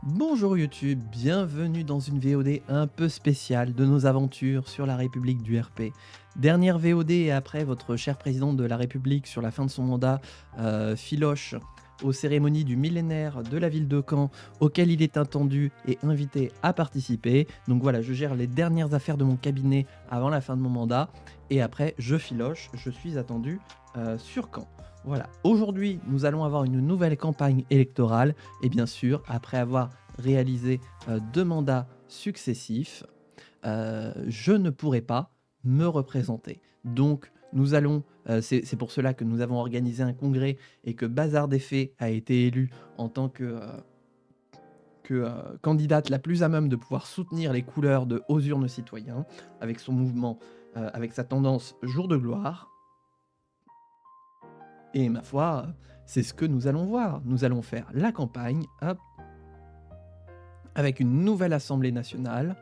Bonjour YouTube, bienvenue dans une VOD un peu spéciale de nos aventures sur la République du RP. Dernière VOD et après votre cher président de la République sur la fin de son mandat filoche aux cérémonies du millénaire de la ville de Caen auquel il est attendu et invité à participer. Donc voilà, je gère les dernières affaires de mon cabinet avant la fin de mon mandat et après je filoche, je suis attendu sur Caen. Voilà, aujourd'hui nous allons avoir une nouvelle campagne électorale et bien sûr, après avoir réalisé 2 mandats successifs, je ne pourrai pas me représenter. Donc nous allons, c'est pour cela que nous avons organisé un congrès et que Bazar des Faits a été élue en tant que candidate la plus à même de pouvoir soutenir les couleurs de Aux urnes citoyens, avec son mouvement, avec sa tendance Jour de gloire. Et ma foi, c'est ce que nous allons voir. Nous allons faire la campagne, hop, avec une nouvelle Assemblée nationale.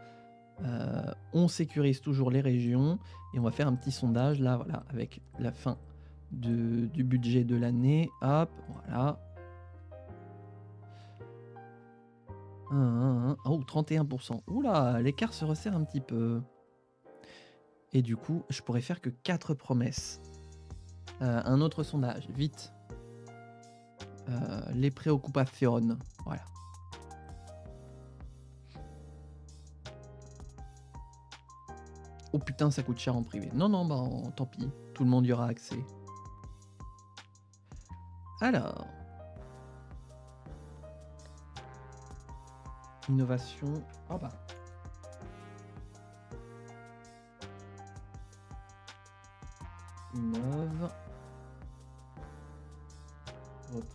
On sécurise toujours les régions et on va faire un petit sondage là, voilà, avec la fin du budget de l'année. Hop, voilà. Oh, 31%. Oula, l'écart se resserre un petit peu. Et du coup, je pourrais faire que 4 promesses. Un autre sondage, vite. Les préoccupations. Voilà. Oh putain, ça coûte cher en privé. Non, non, bah tant pis. Tout le monde y aura accès. Alors. Innovation. Oh bah. Innove.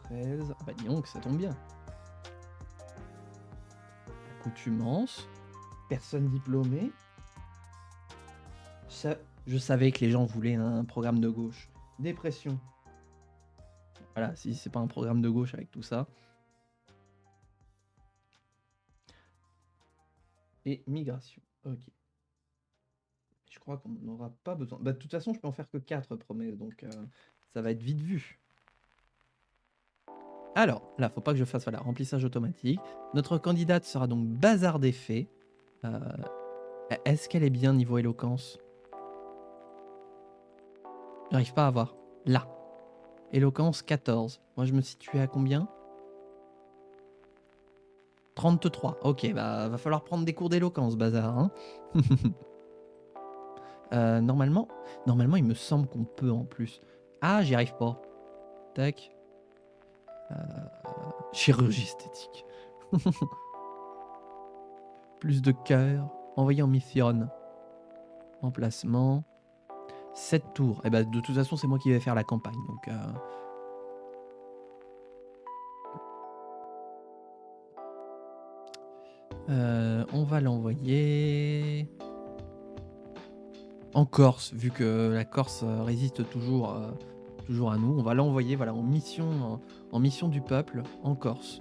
13. Ah bah dis donc, ça tombe bien. Accoutumance. Personne diplômée. Je savais que les gens voulaient un programme de gauche. Dépression. Voilà, si c'est pas un programme de gauche avec tout ça. Et migration. Ok. Je crois qu'on n'en aura pas besoin. Bah, de toute façon, je peux en faire que 4 promesses, donc ça va être vite vu. Alors, là, faut pas que je fasse voilà, remplissage automatique. Notre candidate sera donc Bazar des Faits. Est-ce qu'elle est bien niveau éloquence? J'arrive pas à voir. Là. Éloquence 14. Moi, je me situe à combien? 33. Ok, bah, va falloir prendre des cours d'éloquence, Bazar. Hein. Normalement, il me semble qu'on peut en plus. Ah, j'y arrive pas. Tac. Chirurgie esthétique. Plus de cœur. Envoyer en mission. Emplacement. 7 tours. Et bah, de toute façon, c'est moi qui vais faire la campagne. Donc, on va l'envoyer en Corse, vu que la Corse résiste toujours à nous. On va l'envoyer voilà, en mission du peuple en Corse.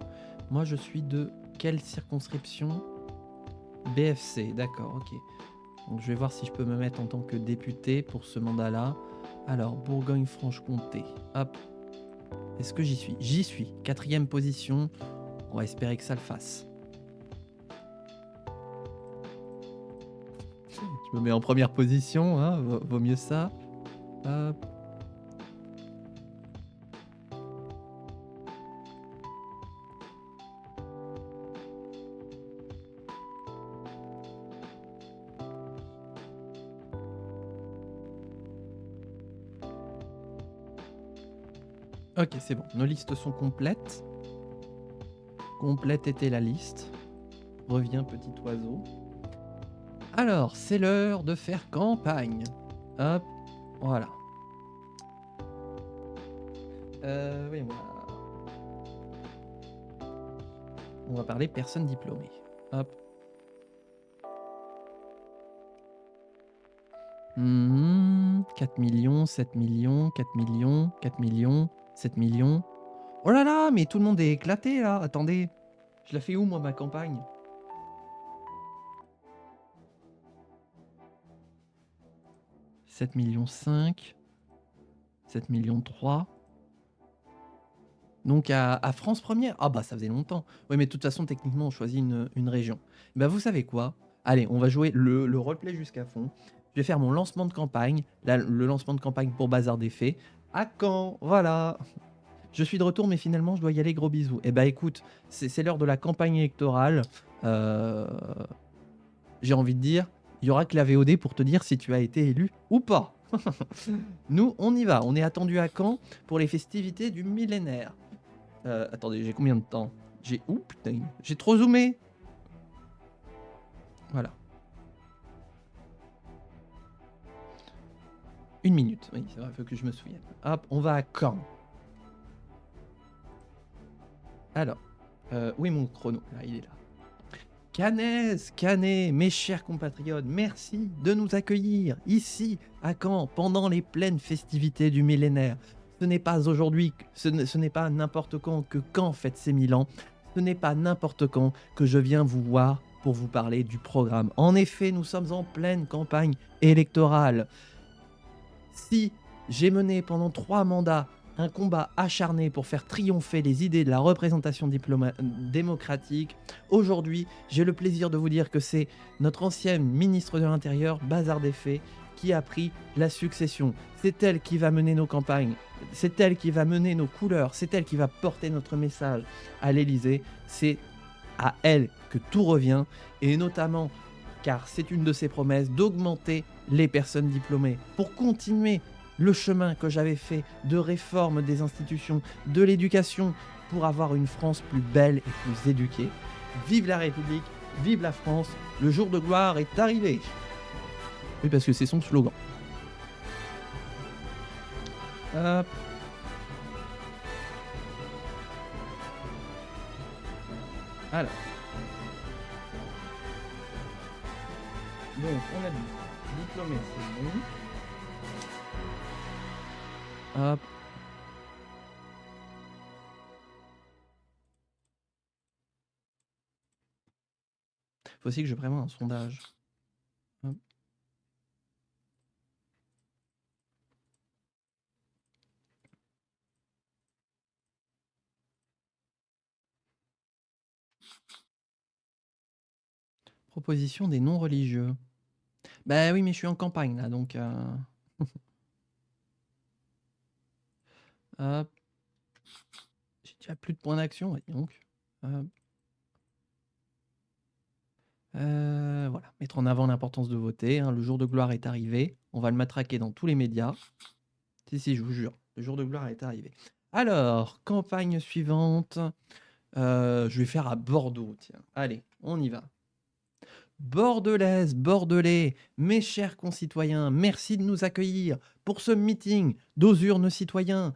Moi, je suis de quelle circonscription? BFC, d'accord, ok. Donc, je vais voir si je peux me mettre en tant que député pour ce mandat-là. Alors, Bourgogne-Franche-Comté. Hop. Est-ce que j'y suis? J'y suis. 4e position. On va espérer que ça le fasse. Je me mets en première position, hein, vaut mieux ça. Hop. Ok, c'est bon. Nos listes sont complètes. Complète était la liste. Reviens, petit oiseau. Alors, c'est l'heure de faire campagne. Hop, voilà. Oui, on va parler personnes diplômées. Hop. 4 millions, 7 millions, 4 millions, 4 millions, 7 millions. Oh là là, mais tout le monde est éclaté là. Attendez, je la fais où moi ma campagne? « 7 millions 5, 7 millions 3, Donc à France Première? Ah bah ça faisait longtemps. Oui, mais de toute façon, techniquement, on choisit une région. Bah vous savez quoi? Allez, on va jouer le roleplay jusqu'à fond. Je vais faire mon lancement de campagne, le lancement de campagne pour Bazar des Fées. À Caen, voilà. Je suis de retour, mais finalement, je dois y aller. Gros bisous. Eh bah écoute, c'est l'heure de la campagne électorale. Euh, J'ai envie de dire, il y aura que la VOD pour te dire si tu as été élu ou pas. Nous, on y va. On est attendu à Caen pour les festivités du millénaire. Attendez, j'ai combien de temps? J'ai... Ouh, putain, j'ai trop zoomé. Voilà. 1 minute. Oui, c'est vrai, faut que je me souvienne. Hop, on va à Caen. Alors, où est mon chrono? Là, il est là. Canès, Canet, mes chers compatriotes, merci de nous accueillir ici à Caen pendant les pleines festivités du millénaire. Ce n'est pas aujourd'hui, ce n'est pas n'importe quand que Caen fête ses 1000 ans. Ce n'est pas n'importe quand que je viens vous voir pour vous parler du programme. En effet, nous sommes en pleine campagne électorale. Si j'ai mené pendant 3 mandats un combat acharné pour faire triompher les idées de la représentation démocratique, aujourd'hui, j'ai le plaisir de vous dire que c'est notre ancienne ministre de l'Intérieur, Bazar des Fées, qui a pris la succession. C'est elle qui va mener nos campagnes, c'est elle qui va mener nos couleurs, c'est elle qui va porter notre message à l'Élysée. C'est à elle que tout revient, et notamment car c'est une de ses promesses d'augmenter les personnes diplômées pour continuer le chemin que j'avais fait de réforme des institutions, de l'éducation, pour avoir une France plus belle et plus éduquée. Vive la République, vive la France, le jour de gloire est arrivé. Oui, parce que c'est son slogan. Hop. Alors. Donc, on a dit diplômé, c'est bon. Hop. Faut aussi que je prépare un sondage. Hop. Proposition des non-religieux. Bah oui, mais je suis en campagne là, donc... Hop. J'ai déjà plus de points d'action, ouais, donc. Hop. Voilà, mettre en avant l'importance de voter, hein. Le jour de gloire est arrivé. On va le matraquer dans tous les médias. Si, je vous jure, le jour de gloire est arrivé. Alors, campagne suivante. Je vais faire à Bordeaux, tiens. Allez, on y va. Bordelaise, Bordelais, mes chers concitoyens, merci de nous accueillir pour ce meeting d'aux urnes citoyens.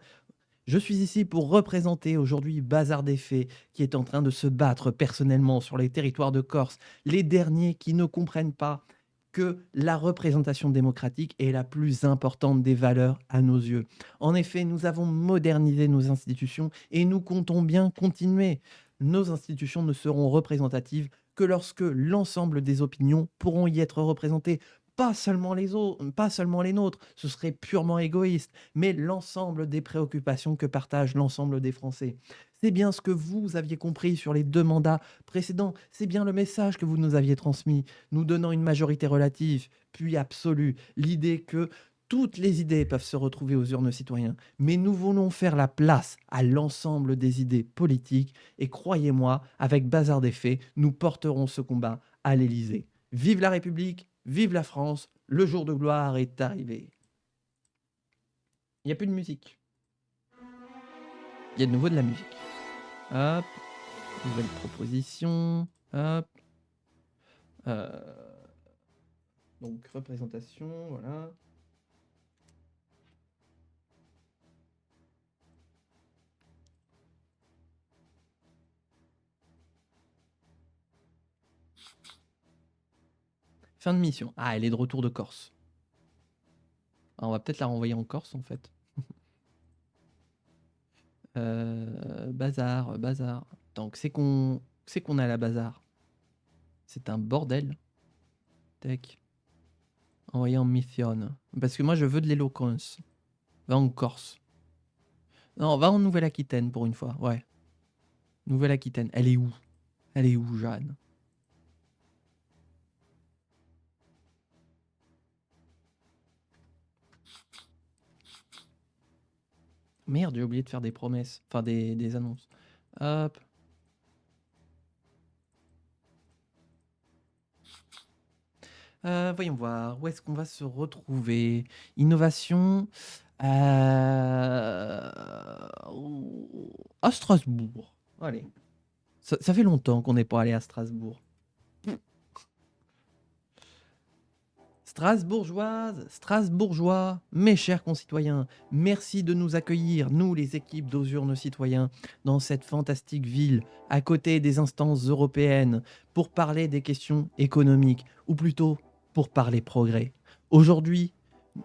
Je suis ici pour représenter aujourd'hui Bazar des Fées, qui est en train de se battre personnellement sur les territoires de Corse, les derniers qui ne comprennent pas que la représentation démocratique est la plus importante des valeurs à nos yeux. En effet, nous avons modernisé nos institutions et nous comptons bien continuer. Nos institutions ne seront représentatives que lorsque l'ensemble des opinions pourront y être représentées. Pas seulement les autres, pas seulement les nôtres, ce serait purement égoïste, mais l'ensemble des préoccupations que partagent l'ensemble des Français. C'est bien ce que vous aviez compris sur les 2 mandats précédents, c'est bien le message que vous nous aviez transmis, nous donnant une majorité relative, puis absolue, l'idée que toutes les idées peuvent se retrouver aux urnes citoyens, mais nous voulons faire la place à l'ensemble des idées politiques, et croyez-moi, avec Bazar des Faits, nous porterons ce combat à l'Élysée. Vive la République, vive la France, le jour de gloire est arrivé. Il n'y a plus de musique. Il y a de nouveau de la musique. Hop, nouvelle proposition. Hop. Donc, représentation, voilà. Fin de mission. Ah, elle est de retour de Corse. Ah, on va peut-être la renvoyer en Corse, en fait. Bazar, bazar. Donc, c'est qu'on a la bazar. C'est un bordel. Tac. Envoyer en mission. Parce que moi, je veux de l'éloquence. Va en Corse. Non, va en Nouvelle-Aquitaine pour une fois. Ouais, Nouvelle-Aquitaine. Elle est où? Elle est où, Jeanne? Merde, j'ai oublié de faire des promesses. Enfin, des annonces. Hop. Voyons voir. Où est-ce qu'on va se retrouver? Innovation. À Strasbourg. Allez. Ça fait longtemps qu'on n'est pas allé à Strasbourg. Strasbourgeoises, Strasbourgeois, mes chers concitoyens, merci de nous accueillir, nous les équipes d'Osur nos citoyens, dans cette fantastique ville, à côté des instances européennes, pour parler des questions économiques, ou plutôt pour parler progrès. Aujourd'hui,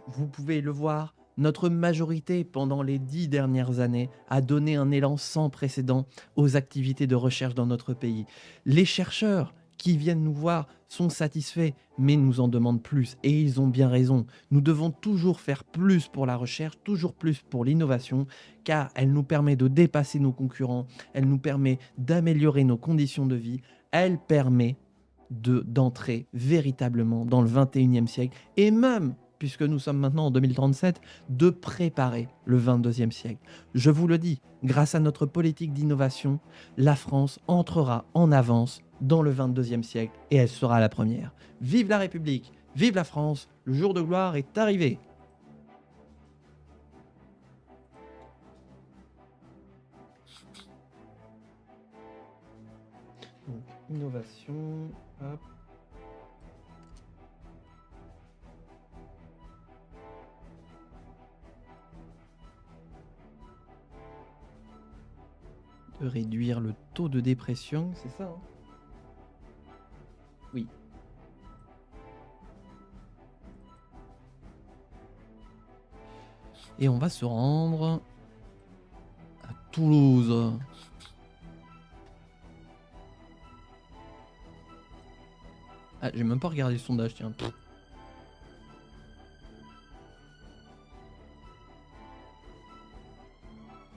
vous pouvez le voir, notre majorité pendant les 10 dernières années a donné un élan sans précédent aux activités de recherche dans notre pays. Les chercheurs qui viennent nous voir sont satisfaits, mais nous en demandent plus. Et ils ont bien raison. Nous devons toujours faire plus pour la recherche, toujours plus pour l'innovation, car elle nous permet de dépasser nos concurrents, elle nous permet d'améliorer nos conditions de vie, elle permet d'entrer véritablement dans le 21e siècle, et même, puisque nous sommes maintenant en 2037, de préparer le 22e siècle. Je vous le dis, grâce à notre politique d'innovation, la France entrera en avance dans le 22e siècle et elle sera la première. Vive la République, vive la France, le jour de gloire est arrivé. Donc, innovation, hop. De réduire le taux de dépression, c'est ça hein? Oui. Et on va se rendre à Toulouse. Ah, j'ai même pas regardé le sondage, tiens. Ça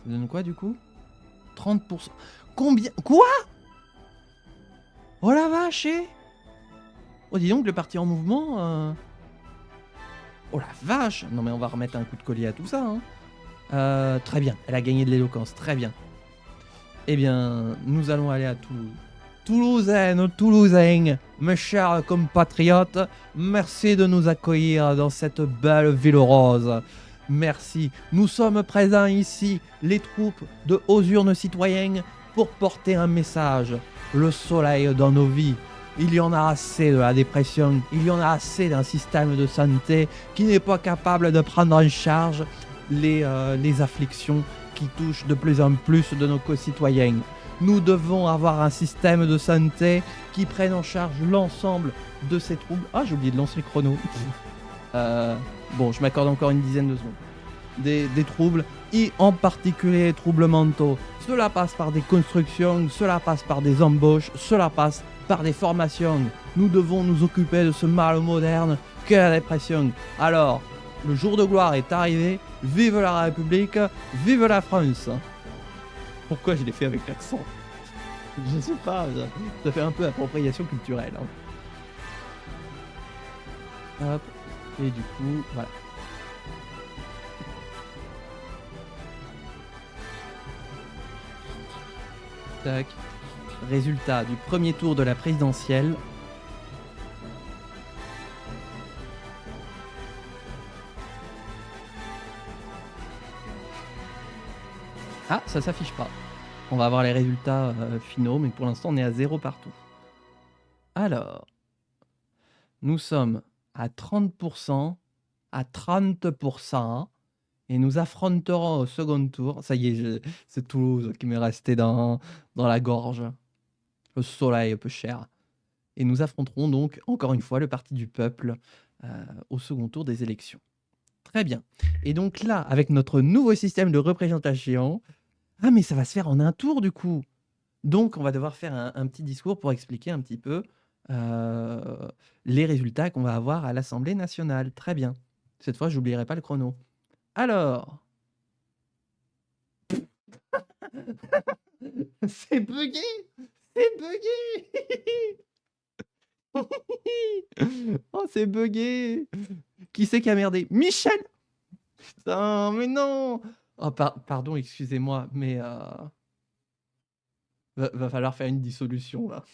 donne quoi du coup? 30%. Combien? Quoi? Oh la vache! Oh dis donc le parti en mouvement. Oh la vache! Non mais on va remettre un coup de collier à tout ça. Hein. Très bien, elle a gagné de l'éloquence, très bien. Eh bien, nous allons aller à Toulouse. Toulousaine, Toulousain, mes chers compatriotes, merci de nous accueillir dans cette belle ville rose. Merci. Nous sommes présents ici, les troupes de Osurne Citoyens, pour porter un message. Le soleil dans nos vies. Il y en a assez de la dépression, il y en a assez d'un système de santé qui n'est pas capable de prendre en charge les afflictions qui touchent de plus en plus de nos concitoyens. Nous devons avoir un système de santé qui prenne en charge l'ensemble de ces troubles. Ah, j'ai oublié de lancer le chrono. Bon, je m'accorde encore une dizaine de secondes. Des troubles, et en particulier les troubles mentaux. Cela passe par des constructions, cela passe par des embauches, cela passe par des formations. Nous devons nous occuper de ce mal moderne qu'est la dépression. Alors, le jour de gloire est arrivé. Vive la République, vive la France. Pourquoi je l'ai fait avec l'accent? Je sais pas, ça fait un peu appropriation culturelle. Hein. Hop, et du coup, voilà. Tac. Résultat du premier tour de la présidentielle. Ah, ça s'affiche pas. On va avoir les résultats finaux, mais pour l'instant, on est à 0 partout. Alors, nous sommes à 30%, à 30%, et nous affronterons au second tour. Ça y est, c'est Toulouse qui m'est resté dans la gorge. Le soleil peu cher. Et nous affronterons donc, encore une fois, le Parti du Peuple au second tour des élections. Très bien. Et donc là, avec notre nouveau système de représentation... Ah, mais ça va se faire en un tour, du coup. Donc, on va devoir faire un petit discours pour expliquer un petit peu les résultats qu'on va avoir à l'Assemblée nationale. Très bien. Cette fois, je n'oublierai pas le chrono. Alors, C'est buggé! C'est buggé! Oh, c'est buggé! Qui c'est qui a merdé? Michel! Putain, mais non! Oh, pardon, excusez-moi, mais va falloir faire une dissolution là.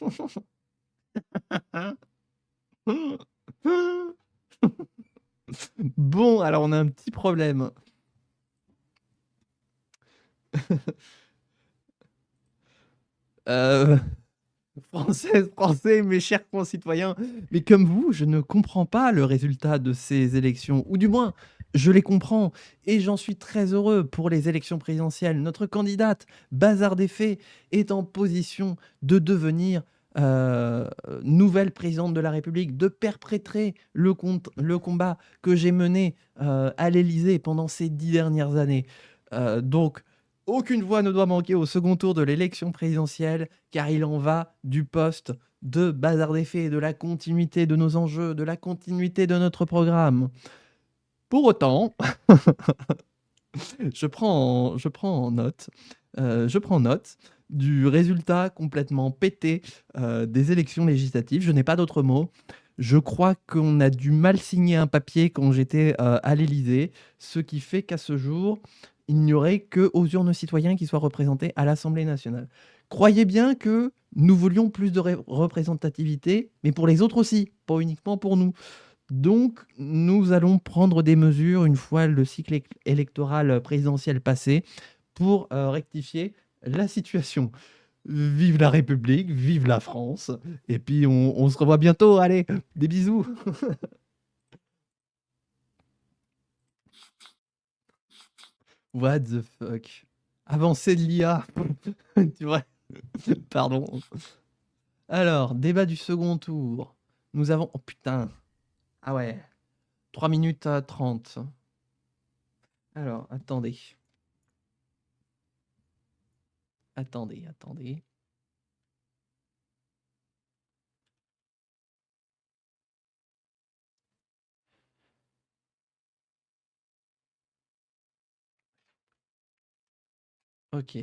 Bon, alors on a un petit problème. Euh, Françaises, Français, mes chers concitoyens, mais comme vous, je ne comprends pas le résultat de ces élections, ou du moins, je les comprends, et j'en suis très heureux pour les élections présidentielles. Notre candidate, Bazar des Faits, est en position de devenir nouvelle présidente de la République, de perpétrer le combat que j'ai mené à l'Élysée pendant ces 10 dernières années. Donc, aucune voix ne doit manquer au second tour de l'élection présidentielle, car il en va du poste de Bazar des Faits, de la continuité de nos enjeux, de la continuité de notre programme. Pour autant, je prends note du résultat complètement pété des élections législatives. Je n'ai pas d'autre mot. Je crois qu'on a dû mal signer un papier quand j'étais à l'Élysée, ce qui fait qu'à ce jour, il n'y aurait que aux urnes citoyens qui soient représentés à l'Assemblée nationale. Croyez bien que nous voulions plus de représentativité, mais pour les autres aussi, pas uniquement pour nous. Donc, nous allons prendre des mesures une fois le cycle électoral présidentiel passé pour rectifier la situation. Vive la République, vive la France, et puis on se revoit bientôt. Allez, des bisous. What the fuck? Avancée de l'IA. Tu vois? Pardon. Alors, débat du second tour. Nous avons... Oh putain. Ah ouais. 3 minutes 30. Alors, attendez. Attendez. Ok.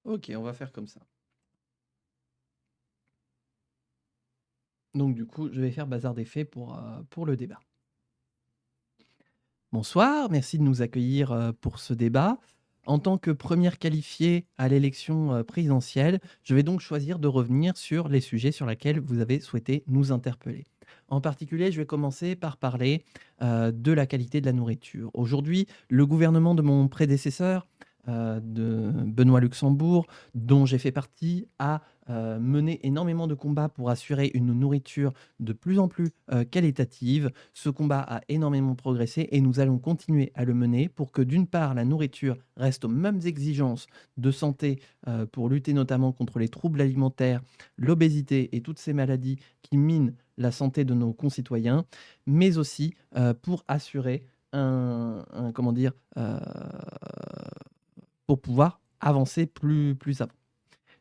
Ok, on va faire comme ça. Donc du coup, je vais faire Bazar des Faits pour le débat. Bonsoir, merci de nous accueillir pour ce débat. En tant que première qualifiée à l'élection présidentielle, je vais donc choisir de revenir sur les sujets sur lesquels vous avez souhaité nous interpeller. En particulier, je vais commencer par parler de la qualité de la nourriture. Aujourd'hui, le gouvernement de mon prédécesseur, de Benoît Luxembourg, dont j'ai fait partie, a mené énormément de combats pour assurer une nourriture de plus en plus qualitative. Ce combat a énormément progressé et nous allons continuer à le mener pour que d'une part la nourriture reste aux mêmes exigences de santé pour lutter notamment contre les troubles alimentaires, l'obésité et toutes ces maladies qui minent la santé de nos concitoyens, mais aussi pour assurer comment dire, pour pouvoir avancer plus avant.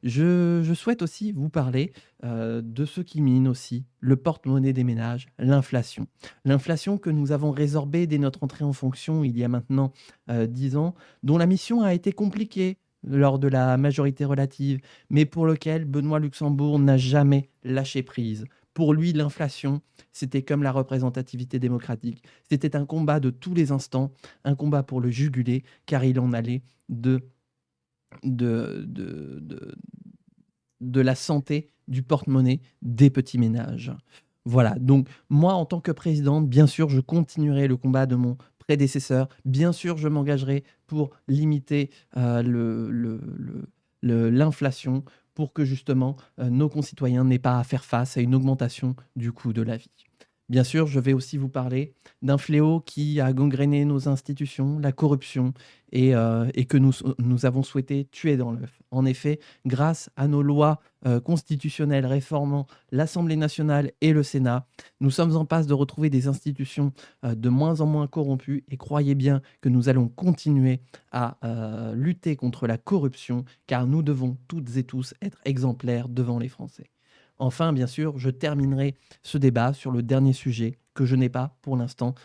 Je souhaite aussi vous parler de ce qui mine aussi le porte-monnaie des ménages, l'inflation. L'inflation que nous avons résorbée dès notre entrée en fonction il y a maintenant 10 ans, dont la mission a été compliquée lors de la majorité relative, mais pour lequel Benoît Luxembourg n'a jamais lâché prise. Pour lui, l'inflation, c'était comme la représentativité démocratique. C'était un combat de tous les instants, un combat pour le juguler, car il en allait de, de, de, de la santé du porte-monnaie des petits ménages. Voilà, donc moi, en tant que présidente, bien sûr, je continuerai le combat de mon prédécesseur. Bien sûr, je m'engagerai pour limiter l'inflation, pour que justement nos concitoyens n'aient pas à faire face à une augmentation du coût de la vie. Bien sûr, je vais aussi vous parler d'un fléau qui a gangréné nos institutions, la corruption, et que nous avons souhaité tuer dans l'œuf. En effet, grâce à nos lois constitutionnelles réformant l'Assemblée nationale et le Sénat, nous sommes en passe de retrouver des institutions de moins en moins corrompues, et croyez bien que nous allons continuer à lutter contre la corruption, car nous devons toutes et tous être exemplaires devant les Français. Enfin, bien sûr, je terminerai ce débat sur le dernier sujet que je n'ai pas pour l'instant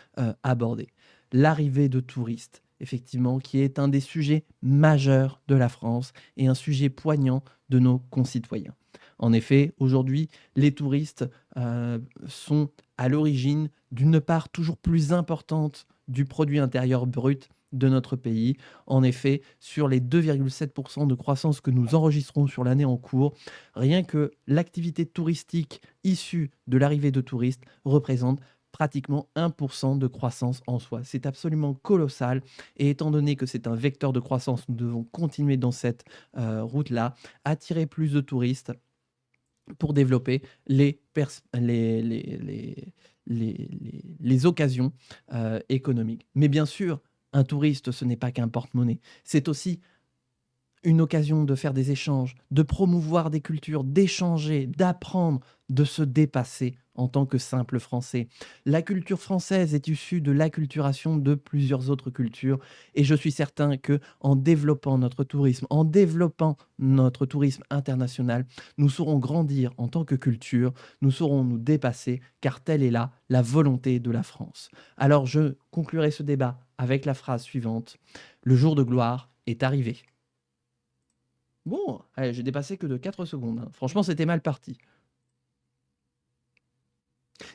abordé. L'arrivée de touristes, effectivement, qui est un des sujets majeurs de la France et un sujet poignant de nos concitoyens. En effet, aujourd'hui, les touristes sont à l'origine d'une part toujours plus importante du produit intérieur brut de notre pays. En effet, sur les 2,7% de croissance que nous enregistrons sur l'année en cours, rien que l'activité touristique issue de l'arrivée de touristes représente pratiquement 1% de croissance en soi. C'est absolument colossal, et étant donné que c'est un vecteur de croissance, nous devons continuer dans cette route-là, attirer plus de touristes pour développer les occasions économiques. Mais bien sûr, un touriste, ce n'est pas qu'un porte-monnaie, c'est aussi une occasion de faire des échanges, de promouvoir des cultures, d'échanger, d'apprendre, de se dépasser en tant que simple Français. La culture française est issue de l'acculturation de plusieurs autres cultures, et je suis certain que en développant notre tourisme, en développant notre tourisme international, nous saurons grandir en tant que culture, nous saurons nous dépasser, car telle est là la volonté de la France. Alors je conclurai ce débat avec la phrase suivante: le jour de gloire est arrivé. Bon, allez, j'ai dépassé que de 4 secondes, hein. Franchement, c'était mal parti.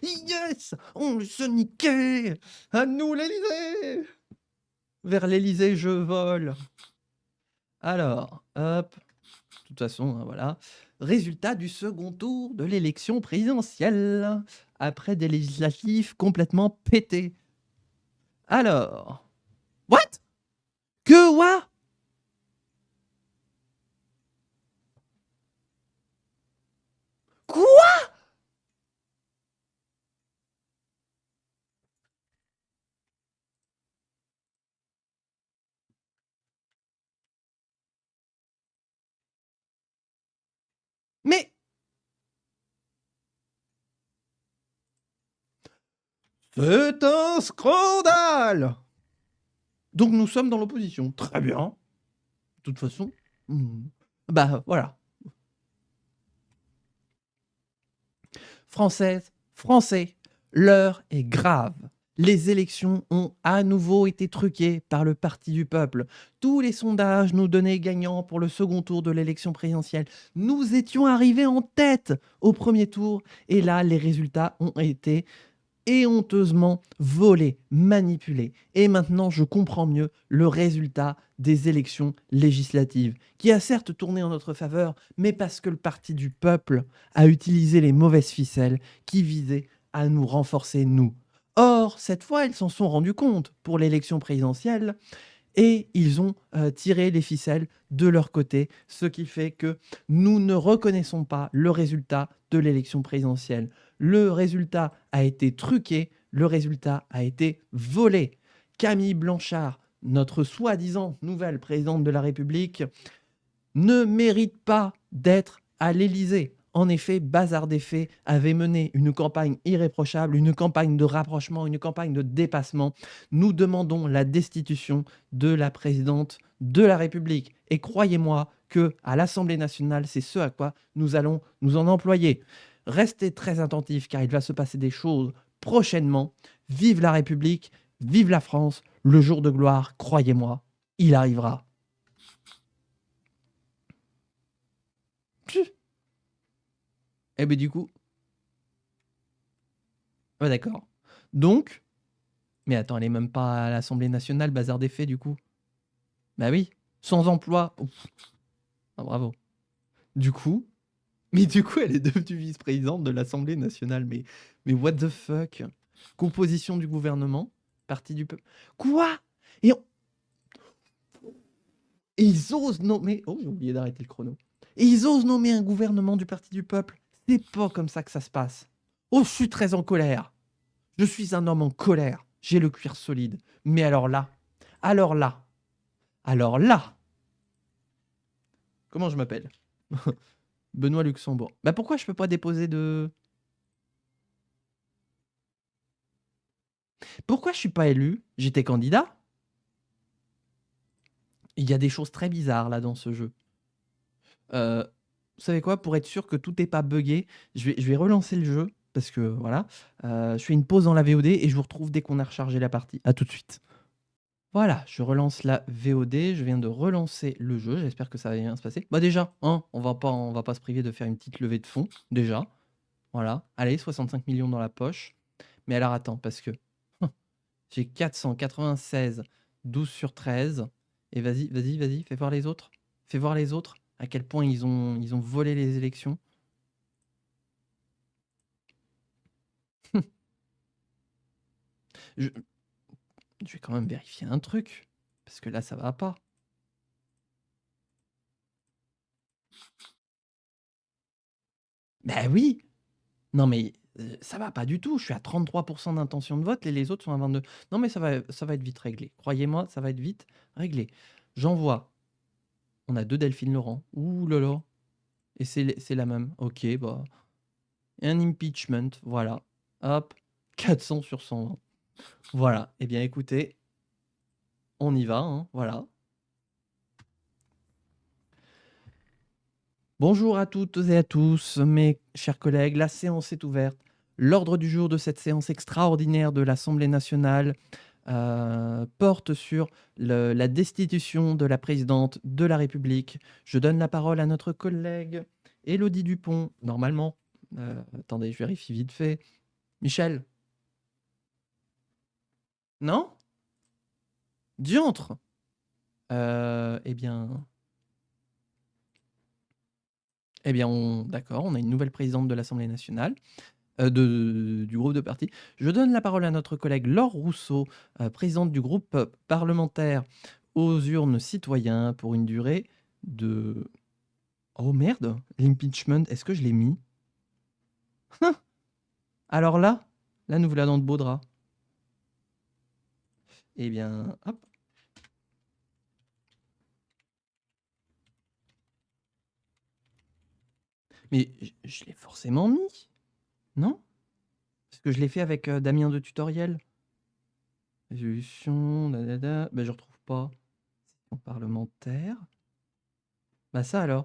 Yes! On se niquait! À nous l'Élysée! Vers l'Élysée, je vole. Alors, hop. De toute façon, hein, voilà. Résultat du second tour de l'élection présidentielle. Après des législatives complètement pétées. Alors. What? Que what? Quoi? Mais c'est un scandale! Donc nous sommes dans l'opposition. Très bien. De toute façon, bah voilà. Françaises, Français, l'heure est grave. Les élections ont à nouveau été truquées par le Parti du peuple. Tous les sondages nous donnaient gagnants pour le second tour de l'élection présidentielle. Nous étions arrivés en tête au premier tour, et là, les résultats ont été honteusement volé, manipulé. Et maintenant, je comprends mieux le résultat des élections législatives, qui a certes tourné en notre faveur, mais parce que le Parti du peuple a utilisé les mauvaises ficelles qui visaient à nous renforcer, nous. Or, cette fois, ils s'en sont rendus compte pour l'élection présidentielle, et ils ont tiré les ficelles de leur côté, ce qui fait que nous ne reconnaissons pas le résultat de l'élection présidentielle. Le résultat a été truqué, le résultat a été volé. Camille Blanchard, notre soi-disant nouvelle présidente de la République, ne mérite pas d'être à l'Élysée. En effet, Bazar des Faits avait mené une campagne irréprochable, une campagne de rapprochement, une campagne de dépassement. Nous demandons la destitution de la présidente de la République. Et croyez-moi que à l'Assemblée nationale, c'est ce à quoi nous allons nous en employer. Restez très attentifs, car il va se passer des choses prochainement. Vive la République, vive la France, le jour de gloire, croyez-moi, il arrivera. Eh ben du coup, ouais, d'accord. Donc, mais attends, elle est même pas à l'Assemblée nationale, Bazar des Faits, du coup. Bah oui, sans emploi. Ouf. Ah, bravo. Du coup, mais du coup, elle est devenue vice-présidente de l'Assemblée nationale. Mais what the fuck? Composition du gouvernement, parti du peuple. Quoi? Et, et ils osent nommer. Oh, j'ai oublié d'arrêter le chrono. Et ils osent nommer un gouvernement du parti du peuple. C'est pas comme ça que ça se passe. Oh, je suis très en colère. Je suis un homme en colère. J'ai le cuir solide. Mais alors là, alors là, comment je m'appelle? Benoît Luxembourg. Bah pourquoi je peux pas déposer de... Pourquoi je suis pas élu? J'étais candidat? Il y a des choses très bizarres là dans ce jeu. Vous savez quoi? Pour être sûr que tout n'est pas buggé, je vais relancer le jeu parce que voilà, je fais une pause dans la VOD et je vous retrouve dès qu'on a rechargé la partie. À tout de suite. Voilà, je relance la VOD, je viens de relancer le jeu, j'espère que ça va bien se passer. Bah déjà, hein, on va pas se priver de faire une petite levée de fonds, déjà. Voilà, allez, 65 millions dans la poche. Mais alors attends, parce que j'ai 496, 12 sur 13. Et vas-y, fais voir les autres. Fais voir les autres, à quel point ils ont volé les élections. Je, je vais quand même vérifier un truc, parce que là, ça va pas. Ben oui. Non mais ça va pas du tout. Je suis à 33% d'intention de vote et les autres sont à 22. Non mais ça va être vite réglé. Croyez-moi, ça va être vite réglé. J'envoie. On a 2 Delphine Laurent. Ouh là là. Et c'est la même. Ok, bah. Et un impeachment. Voilà. Hop. 400 sur 120. Voilà. Eh bien écoutez, on y va, hein. Voilà. Bonjour à toutes et à tous, mes chers collègues. La séance est ouverte. L'ordre du jour de cette séance extraordinaire de l'Assemblée nationale porte sur la destitution de la présidente de la République. Je donne la parole à notre collègue Élodie Dupont, normalement. Attendez, je vérifie vite fait. Michel? Non? Diantre? Eh bien... D'accord, on a une nouvelle présidente de l'Assemblée nationale. Du groupe de parti. Je donne la parole à notre collègue Laure Rousseau, présidente du groupe parlementaire aux urnes citoyens pour une durée de... Oh merde, l'impeachment, est-ce que je l'ai mis? Alors là, nous voilà dans de beaux draps. Eh bien, hop. Mais je l'ai forcément mis, non? Parce que je l'ai fait avec Damien de Tutoriel. Résolution, ben, je retrouve pas. Session parlementaire. Bah ça alors.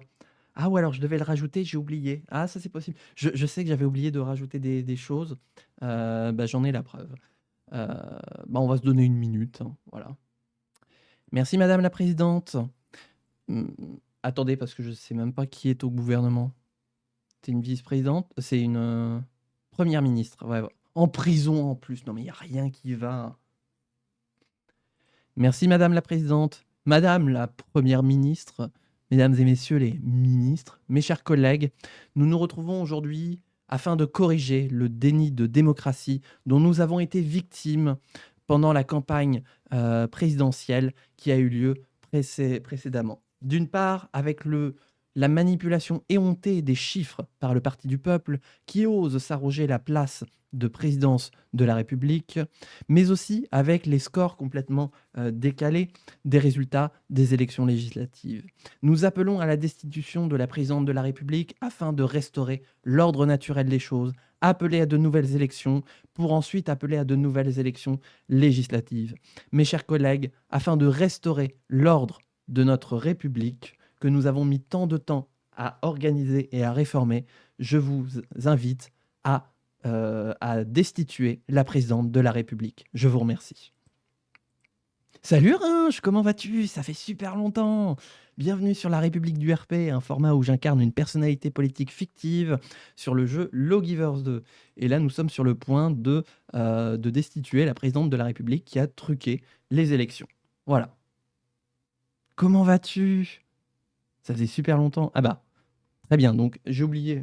Ah ou alors je devais le rajouter, j'ai oublié. Ah ça c'est possible. Je sais que j'avais oublié de rajouter des choses. Bah, j'en ai la preuve. Heu, Bah, on va se donner une minute, hein, voilà. Merci madame la présidente. Mmh, attendez parce que je sais même pas qui est au gouvernement. C'est une vice-présidente? C'est une, 1 ministre, ouais, ouais. En prison en plus. Non mais il y a rien qui va. Merci madame la présidente. Madame la première ministre, mesdames et messieurs les ministres, mes chers collègues, nous nous retrouvons aujourd'hui afin de corriger le déni de démocratie dont nous avons été victimes pendant la campagne présidentielle qui a eu lieu précédemment. D'une part, avec la manipulation éhontée des chiffres par le Parti du peuple qui ose s'arroger la place de présidence de la République, mais aussi avec les scores complètement décalés des résultats des élections législatives. Nous appelons à la destitution de la présidente de la République afin de restaurer l'ordre naturel des choses, appeler à de nouvelles élections pour ensuite appeler à de nouvelles élections législatives. Mes chers collègues, afin de restaurer l'ordre de notre République que nous avons mis tant de temps à organiser et à réformer, je vous invite à destituer la présidente de la République. Je vous remercie. Salut Ringe, comment vas-tu? Ça fait super longtemps. Bienvenue sur la République du RP, un format où j'incarne une personnalité politique fictive sur le jeu Lawgivers 2. Et là, nous sommes sur le point de destituer la présidente de la République qui a truqué les élections. Voilà. Comment vas-tu? Ça faisait super longtemps. Ah bah, très bien. Donc, j'ai oublié.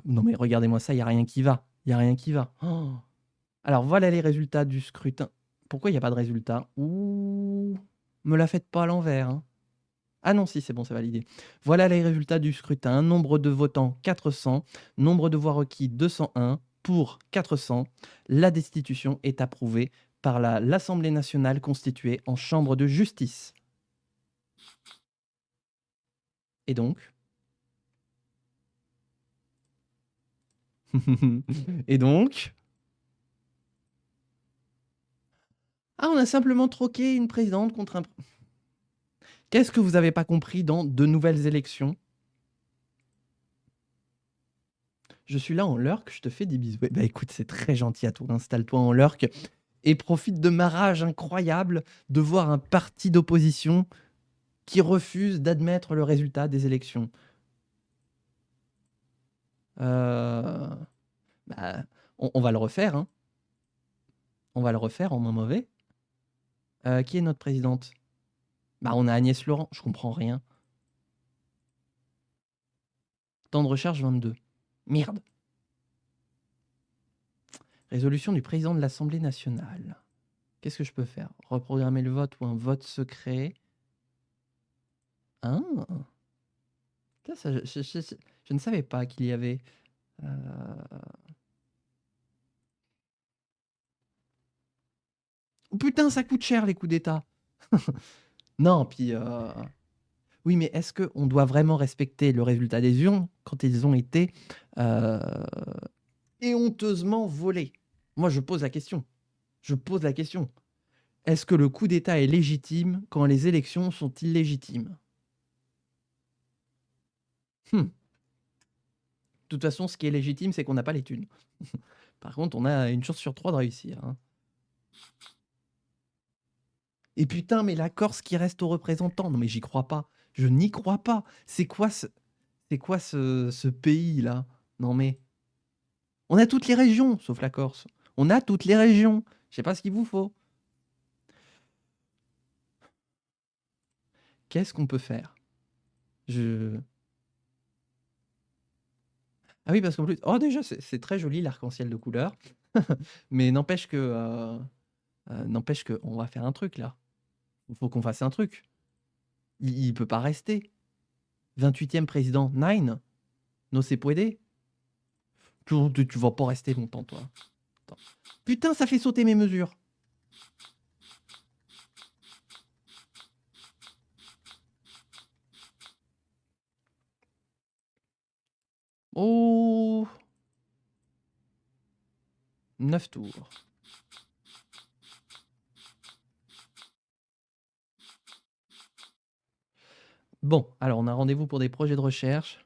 Non mais regardez-moi ça, il n'y a rien qui va. Il n'y a rien qui va. Oh. Alors voilà les résultats du scrutin. Pourquoi il n'y a pas de résultat? Ouh, me la faites pas à l'envers, hein. Ah non, si, c'est bon, c'est validé. Voilà les résultats du scrutin. Nombre de votants 400, nombre de voix requis 201, pour 400. La destitution est approuvée par l'Assemblée nationale constituée en chambre de justice. Et donc Et donc Ah, on a simplement troqué une présidente contre un... Qu'est-ce que vous n'avez pas compris dans de nouvelles élections? Je suis là en lurk, je te fais des bisous. Bah écoute, c'est très gentil à toi, installe-toi en lurk et profite de ma rage incroyable de voir un parti d'opposition qui refuse d'admettre le résultat des élections. Euh, bah, on va le refaire, hein. On va le refaire en moins mauvais. Qui est notre présidente? Bah on a Agnès Laurent, je comprends rien. Temps de recherche 22. Merde. Résolution du président de l'Assemblée nationale. Qu'est-ce que je peux faire? Reprogrammer le vote ou un vote secret? Ah. Ça, je ne savais pas qu'il y avait... Oh putain, ça coûte cher les coups d'État. Non, puis... Oui, mais est-ce qu'on doit vraiment respecter le résultat des urnes quand ils ont été éhonteusement volés? Moi, je pose la question. Je pose la question. Est-ce que le coup d'État est légitime quand les élections sont illégitimes? De toute façon, ce qui est légitime, c'est qu'on n'a pas les thunes. Par contre, on a une chance sur 3 de réussir, hein. Et putain, mais la Corse qui reste aux représentants. Non, mais j'y crois pas. Je n'y crois pas. C'est quoi ce pays-là? Non, mais on a toutes les régions, sauf la Corse. On a toutes les régions. Je sais pas ce qu'il vous faut. Qu'est-ce qu'on peut faire? Ah oui, parce qu'en plus... Oh, déjà, c'est très joli l'arc-en-ciel de couleurs. Mais n'empêche que on va faire un truc, là. Il faut qu'on fasse un truc. Il peut pas rester. 28e président, Nine. No se puede. Tu vas pas rester longtemps, toi. Attends. Putain, ça fait sauter mes mesures. Oh, 9 tours. Bon, alors on a rendez-vous pour des projets de recherche.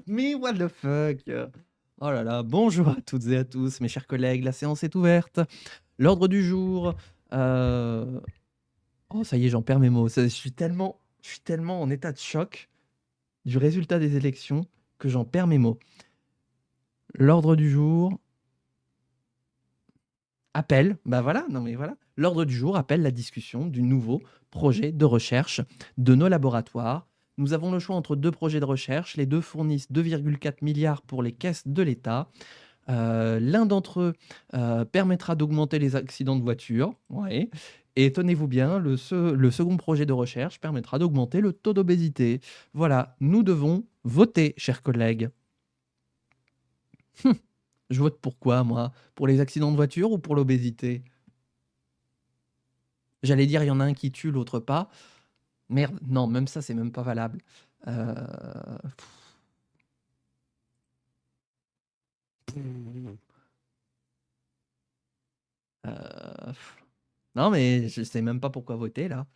Mais what the fuck? Oh là là, bonjour à toutes et à tous, mes chers collègues, la séance est ouverte. L'ordre du jour... Oh, ça y est, j'en perds mes mots. Je suis tellement en état de choc du résultat des élections que j'en perds mes mots. L'ordre du jour appelle, bah voilà, non mais voilà. L'ordre du jour appelle la discussion du nouveau projet de recherche de nos laboratoires. Nous avons le choix entre deux projets de recherche. Les deux fournissent 2,4 milliards pour les caisses de l'État. L'un d'entre eux permettra d'augmenter les accidents de voiture. Ouais. Et tenez-vous bien, le second projet de recherche permettra d'augmenter le taux d'obésité. Voilà, nous devons voter, chers collègues. Je vote pour quoi, moi? Pour les accidents de voiture ou pour l'obésité? J'allais dire, il y en a un qui tue, l'autre pas. Merde, non, même ça, c'est même pas valable. Euh, euh, Non, mais je sais même pas pourquoi voter, là.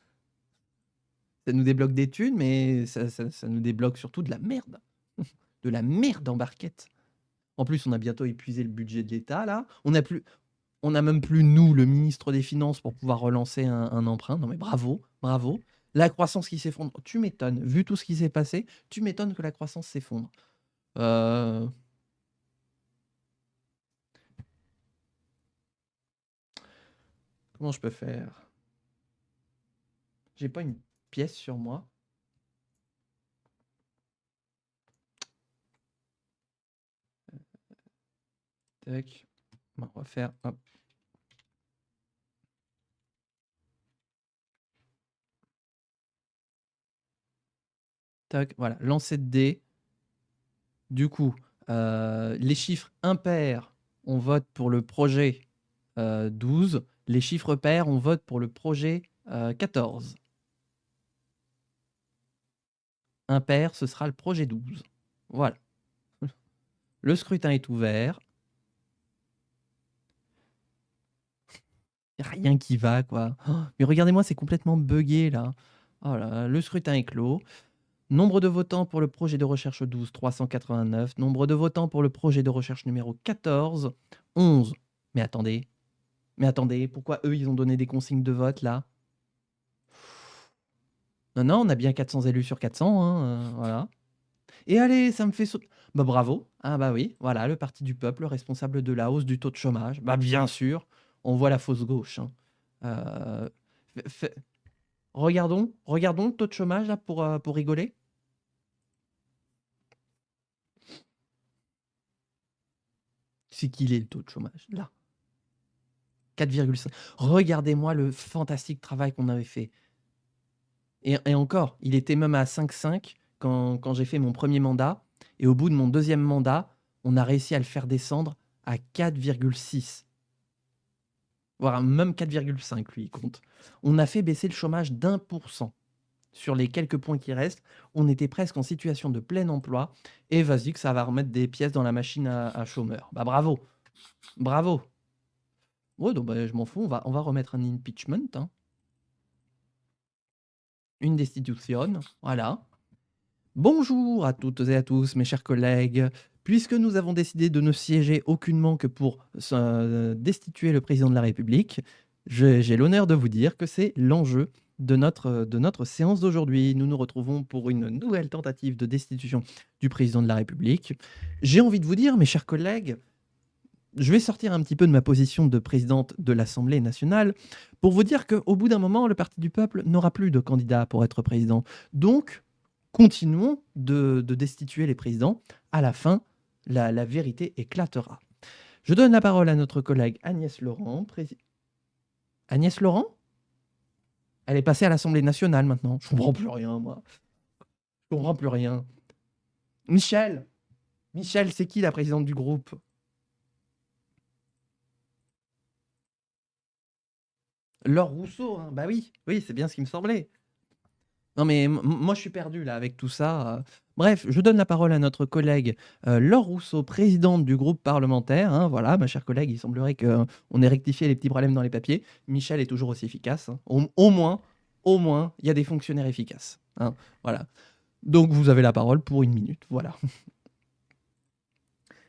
Ça nous débloque des thunes, mais ça nous débloque surtout de la merde. De la merde en barquette. En plus, on a bientôt épuisé le budget de l'État, là. On n'a même plus, nous, le ministre des Finances, pour pouvoir relancer un emprunt. Non mais bravo, bravo. La croissance qui s'effondre, tu m'étonnes. Vu tout ce qui s'est passé, tu m'étonnes que la croissance s'effondre. Euh, Comment je peux faire? J'ai pas une pièce sur moi. Tac. Bon, on va faire... Hop. Tac, voilà. Lancer de dés. Du coup, Les chiffres impairs, on vote pour le projet 12. Les chiffres pairs, on vote pour le projet 14. Impair, ce sera le projet 12. Voilà. Le scrutin est ouvert. Y a rien qui va, quoi. Oh, mais regardez-moi, c'est complètement buggé, là. Oh là, le scrutin est clos. Nombre de votants pour le projet de recherche 12, 389. Nombre de votants pour le projet de recherche numéro 14, 11. Mais attendez, pourquoi eux, ils ont donné des consignes de vote, là? Non, non, on a bien 400 élus sur 400, hein, voilà. Et allez, ça me fait sauter. Bah bravo. Ah bah oui, voilà, le Parti du peuple, responsable de la hausse du taux de chômage. Bah bien sûr, on voit la fausse gauche, hein. Euh, regardons le taux de chômage là pour rigoler. C'est qu'il est le taux de chômage là. 4,5. Regardez-moi le fantastique travail qu'on avait fait. Et encore, il était même à 5,5 quand j'ai fait mon premier mandat. Et au bout de mon deuxième mandat, on a réussi à le faire descendre à 4,6. Voire même 4,5, lui, il compte. On a fait baisser le chômage d'1%. Sur les quelques points qui restent, on était presque en situation de plein emploi. Et vas-y que ça va remettre des pièces dans la machine à chômeurs. Bah bravo, bravo. Ouais, donc bah, je m'en fous, on va remettre un impeachment, hein. Une destitution, voilà. Bonjour à toutes et à tous, mes chers collègues. Puisque nous avons décidé de ne siéger aucunement que pour destituer le président de la République, j'ai l'honneur de vous dire que c'est l'enjeu de notre séance d'aujourd'hui. Nous nous retrouvons pour une nouvelle tentative de destitution du président de la République. J'ai envie de vous dire, mes chers collègues, je vais sortir un petit peu de ma position de présidente de l'Assemblée nationale pour vous dire qu'au bout d'un moment, le Parti du peuple n'aura plus de candidat pour être président. Donc, continuons de destituer les présidents. À la fin, la vérité éclatera. Je donne la parole à notre collègue Agnès Laurent. Agnès Laurent? Elle est passée à l'Assemblée nationale maintenant. Je comprends plus rien, moi. Je comprends plus rien. Michel! Michel, c'est qui la présidente du groupe? Laure Rousseau, hein. Bah oui, oui, c'est bien ce qui me semblait. Non mais moi je suis perdu là avec tout ça. Bref, je donne la parole à notre collègue Laure Rousseau, présidente du groupe parlementaire, hein. Voilà, ma chère collègue, il semblerait qu'on ait rectifié les petits problèmes dans les papiers. Michel est toujours aussi efficace, hein. Au moins, il y a des fonctionnaires efficaces, hein. Voilà. Donc vous avez la parole pour 1 minute. Voilà.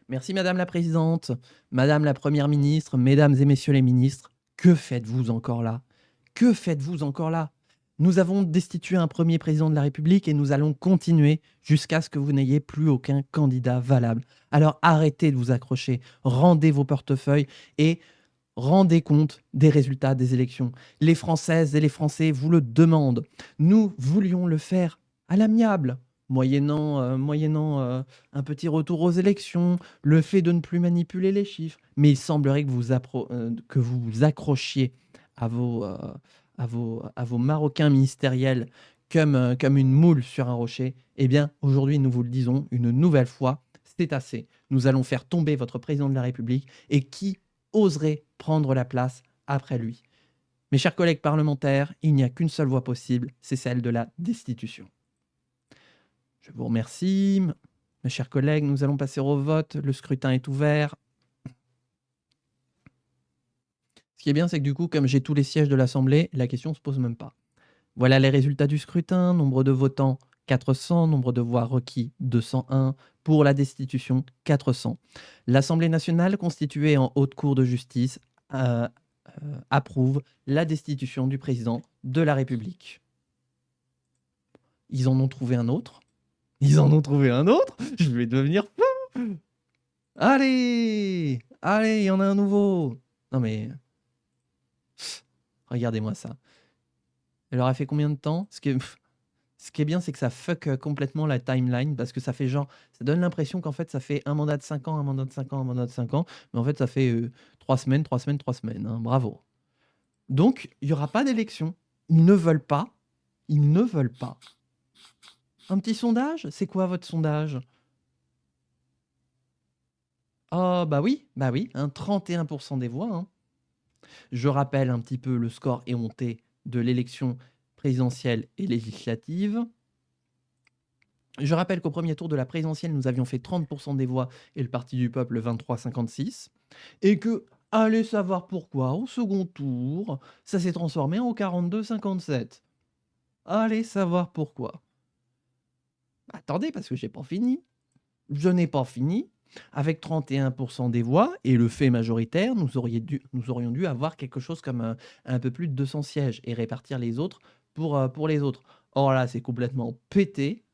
Merci Madame la Présidente, Madame la Première ministre, Mesdames et Messieurs les ministres. Que faites-vous encore là? Que faites-vous encore là? Nous avons destitué un premier président de la République et nous allons continuer jusqu'à ce que vous n'ayez plus aucun candidat valable. Alors arrêtez de vous accrocher, rendez vos portefeuilles et rendez compte des résultats des élections. Les Françaises et les Français vous le demandent. Nous voulions le faire à l'amiable, moyennant un petit retour aux élections, le fait de ne plus manipuler les chiffres. Mais il semblerait que vous vous accrochiez à vos Marocains ministériels comme une moule sur un rocher. Eh bien, aujourd'hui, nous vous le disons une nouvelle fois, c'est assez. Nous allons faire tomber votre président de la République et qui oserait prendre la place après lui. Mes chers collègues parlementaires, il n'y a qu'une seule voie possible, c'est celle de la destitution. Je vous remercie. Mes chers collègues, nous allons passer au vote. Le scrutin est ouvert. Ce qui est bien, c'est que du coup, comme j'ai tous les sièges de l'Assemblée, la question ne se pose même pas. Voilà les résultats du scrutin. Nombre de votants, 400. Nombre de voix requis, 201. Pour la destitution, 400. L'Assemblée nationale, constituée en haute cour de justice, approuve la destitution du président de la République. Ils en ont trouvé un autre. Ils en ont trouvé un autre. Je vais devenir fou. Allez, allez, il y en a un nouveau. Non mais, regardez-moi ça. Elle leur a fait combien de temps? Ce qui est bien, c'est que ça fuck complètement la timeline parce que ça fait genre, ça donne l'impression qu'en fait ça fait un mandat de 5 ans, un mandat de 5 ans, un mandat de 5 ans, mais en fait ça fait 3 semaines, 3 semaines, 3 semaines, hein. Bravo. Donc, il n'y aura pas d'élection. Ils ne veulent pas. Ils ne veulent pas. Un petit sondage? C'est quoi votre sondage? Oh bah oui, hein, 31% des voix, hein. Je rappelle un petit peu le score éhonté de l'élection présidentielle et législative. Je rappelle qu'au premier tour de la présidentielle, nous avions fait 30% des voix et le Parti du Peuple 23,56. Et que, allez savoir pourquoi, au second tour, ça s'est transformé en 42,57. Allez savoir pourquoi. Attendez, parce que j'ai pas fini. Je n'ai pas fini. Avec 31% des voix et le fait majoritaire, nous aurions dû avoir quelque chose comme un peu plus de 200 sièges et répartir les autres pour les autres. Or là, c'est complètement pété.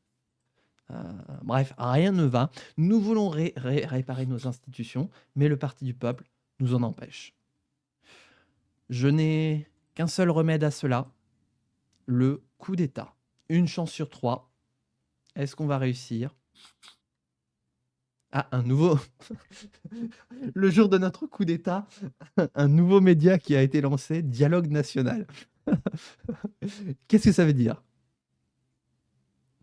Bref, rien ne va. Nous voulons réparer nos institutions, mais le Parti du Peuple nous en empêche. Je n'ai qu'un seul remède à cela, le coup d'État. Une chance sur 3. Est-ce qu'on va réussir? Ah, un nouveau... Le jour de notre coup d'État, un nouveau média qui a été lancé, Dialogue National. Qu'est-ce que ça veut dire?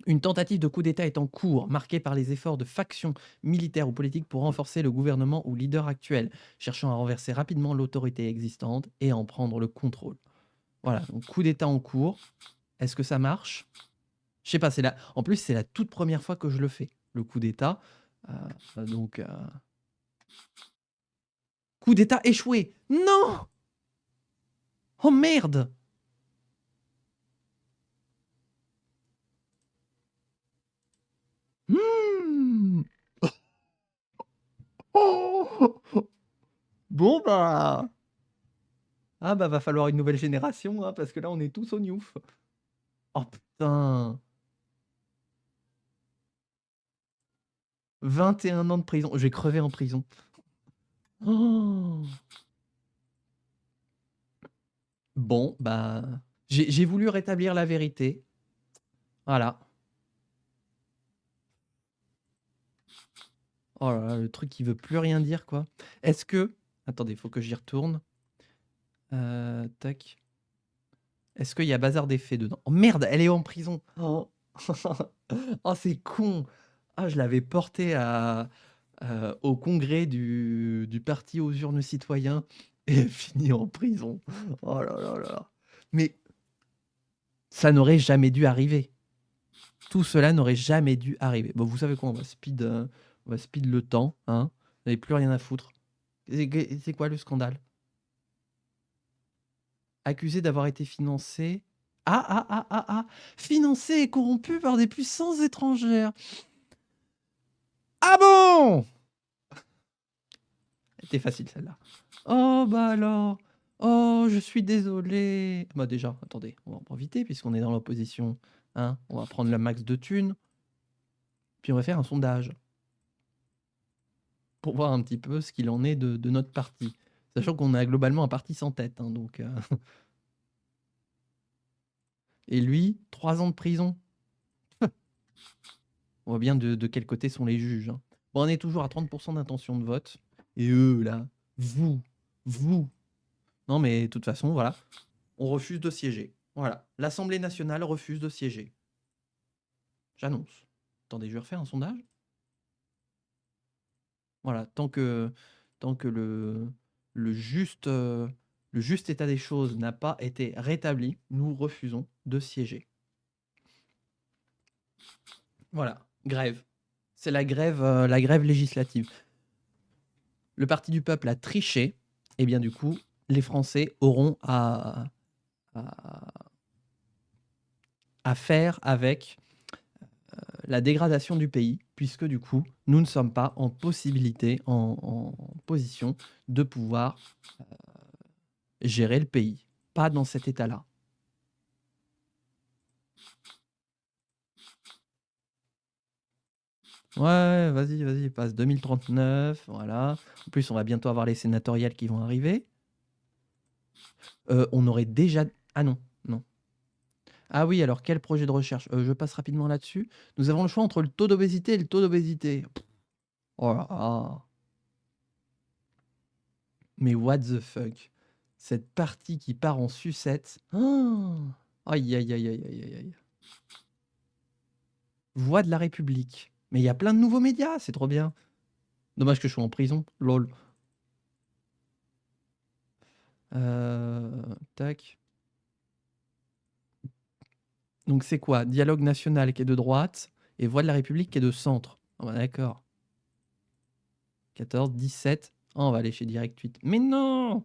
Une tentative de coup d'État est en cours, marquée par les efforts de factions militaires ou politiques pour renforcer le gouvernement ou leader actuel, cherchant à renverser rapidement l'autorité existante et à en prendre le contrôle. Voilà, donc coup d'État en cours. Est-ce que ça marche? Je sais pas, en plus, c'est la toute première fois que je le fais, le coup d'État. Donc, coup d'État échoué. Non! Oh merde! Hmm. Oh. Bon bah... Ah bah va falloir une nouvelle génération, hein, parce que là on est tous au newf. Oh putain! 21 ans de prison. Je vais crever en prison. Oh. Bon, bah... J'ai voulu rétablir la vérité. Voilà. Oh là là, le truc qui veut plus rien dire, quoi. Est-ce que... Attendez, il faut que j'y retourne. Tac. Est-ce qu'il y a bazar des faits dedans? Oh merde, elle est en prison. Oh, oh c'est con. Ah, je l'avais porté au congrès du parti aux urnes citoyens et elle finit en prison. Oh là là là. Mais ça n'aurait jamais dû arriver. Tout cela n'aurait jamais dû arriver. Bon, vous savez quoi, on va speed le temps. Hein. Vous n'avez plus rien à foutre. C'est quoi le scandale? Accusé d'avoir été financé... Financé et corrompu par des puissances étrangères. Ah bon? C'était facile celle-là. Oh bah alors. Oh, je suis désolé. Bah déjà, attendez, on va en profiter puisqu'on est dans l'opposition. Hein, on va prendre le max de thunes. Puis on va faire un sondage. Pour voir un petit peu ce qu'il en est de notre parti. Sachant qu'on a globalement un parti sans tête. Hein, donc, Et lui, 3 ans de prison. On voit bien de quel côté sont les juges. Hein. Bon, on est toujours à 30% d'intention de vote. Et eux, là, vous. Non, mais de toute façon, voilà. On refuse de siéger. Voilà. L'Assemblée nationale refuse de siéger. J'annonce. Attendez, je vais refaire un sondage. Voilà. Tant que le juste état des choses n'a pas été rétabli, nous refusons de siéger. Voilà. Grève. C'est la grève législative. Le Parti du Peuple a triché. Et bien du coup, les Français auront à faire avec la dégradation du pays, puisque du coup, nous ne sommes pas en possibilité, en position de pouvoir gérer le pays. Pas dans cet état-là. Ouais, vas-y, passe 2039, voilà. En plus, on va bientôt avoir les sénatoriales qui vont arriver. On aurait déjà... Ah non, non. Ah oui, alors quel projet de recherche? Je passe rapidement là-dessus. Nous avons le choix entre le taux d'obésité et le taux d'obésité. Oh là là. Mais what the fuck? Cette partie qui part en sucette. Oh aïe, aïe, aïe, aïe, aïe, aïe. Voix de la République. Mais il y a plein de nouveaux médias, c'est trop bien. Dommage que je sois en prison. Lol. Tac. Donc c'est quoi? Dialogue national qui est de droite et Voix de la République qui est de centre. Ah bah d'accord. 14, 17. Oh, on va aller chez Direct 8. Mais non!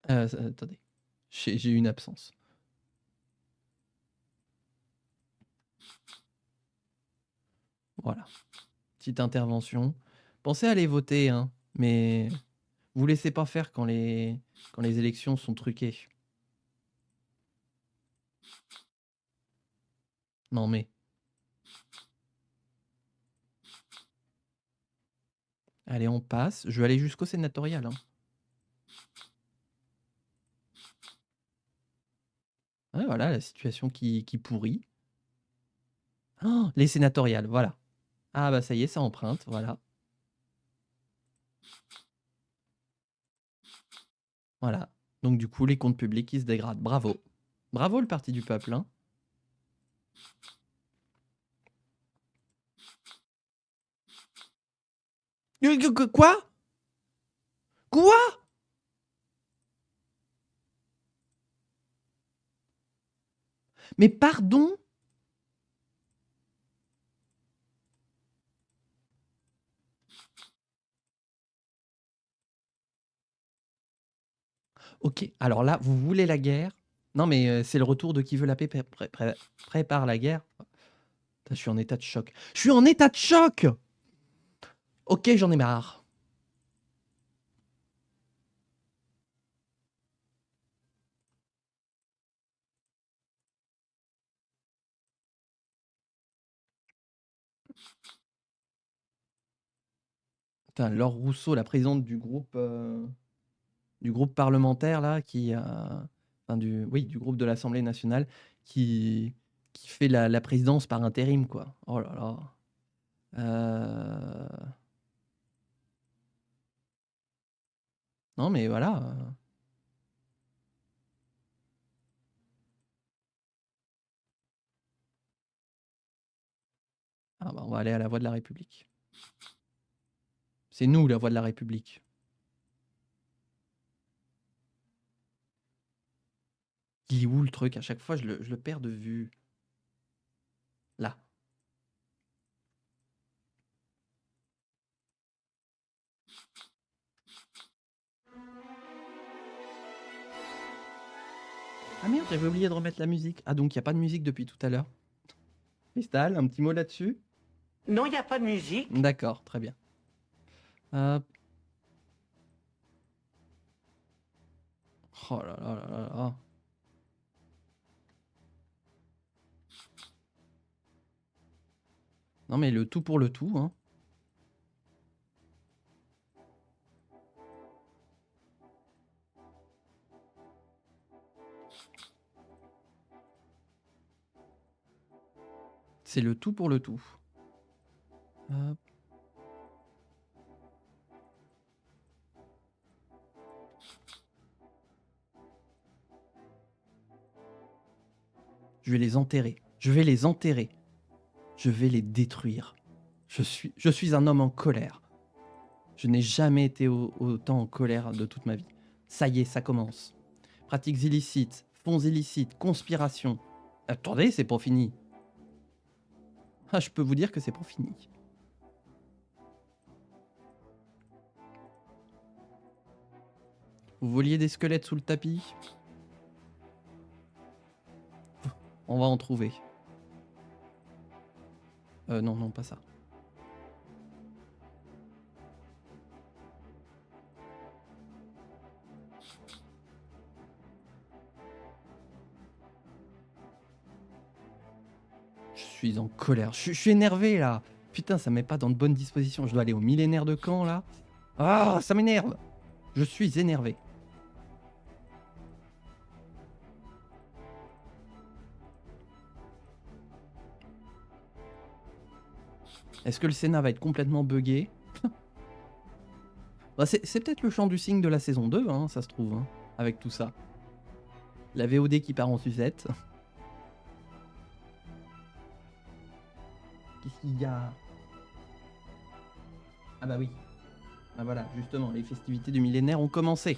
Attendez. J'ai eu une absence. Voilà. Petite intervention. Pensez à aller voter, hein, mais vous laissez pas faire quand les élections sont truquées. Non mais. Allez, on passe. Je vais aller jusqu'au sénatorial. Hein. Ouais, voilà, la situation qui pourrit. Oh, les sénatoriales, voilà. Ah bah ça y est, ça emprunte, voilà. Voilà. Donc du coup, les comptes publics qui se dégradent. Bravo. Bravo le Parti du Peuple. Hein. Quoi? Quoi? Mais pardon? Ok, alors là, vous voulez la guerre? Non mais c'est le retour de Qui veut la paix prépare la guerre. Putain, je suis en état de choc. Je suis en état de choc! Ok, j'en ai marre. Putain, Laure Rousseau, la présidente du groupe parlementaire là, enfin, du groupe de l'Assemblée nationale, qui fait la présidence par intérim, quoi. Oh là là. Euh, Non mais voilà. Ah bah, on va aller à la voix de la République. C'est nous la voix de la République. Il est où le truc? À chaque fois, je le perds de vue. Là. Ah merde, j'avais oublié de remettre la musique. Ah donc il n'y a pas de musique depuis tout à l'heure. Cristal, un petit mot là-dessus? Non, il n'y a pas de musique. D'accord, très bien. Hop. Oh là là là là là. Non mais le tout pour le tout, hein. C'est le tout pour le tout. Hop. Je vais les enterrer. Je vais les enterrer. Je vais les détruire. Je suis un homme en colère. Je n'ai jamais été autant en colère de toute ma vie. Ça y est, ça commence. Pratiques illicites, fonds illicites, conspiration. Attendez, c'est pas fini. Ah, je peux vous dire que c'est pas fini. Vous vouliez des squelettes sous le tapis? On va en trouver. Non, non, pas ça. Je suis en colère. Je suis énervé là. Putain, ça me met pas dans de bonnes dispositions. Je dois aller au millénaire de Caen là. Ah, ça m'énerve. Je suis énervé. Est-ce que le Sénat va être complètement buggé? Bah, c'est peut-être le chant du cygne de la saison 2, hein, ça se trouve, hein, avec tout ça. La VOD qui part en sucette. Qu'est-ce qu'il y a? Ah bah oui. Ah voilà, justement, les festivités du millénaire ont commencé.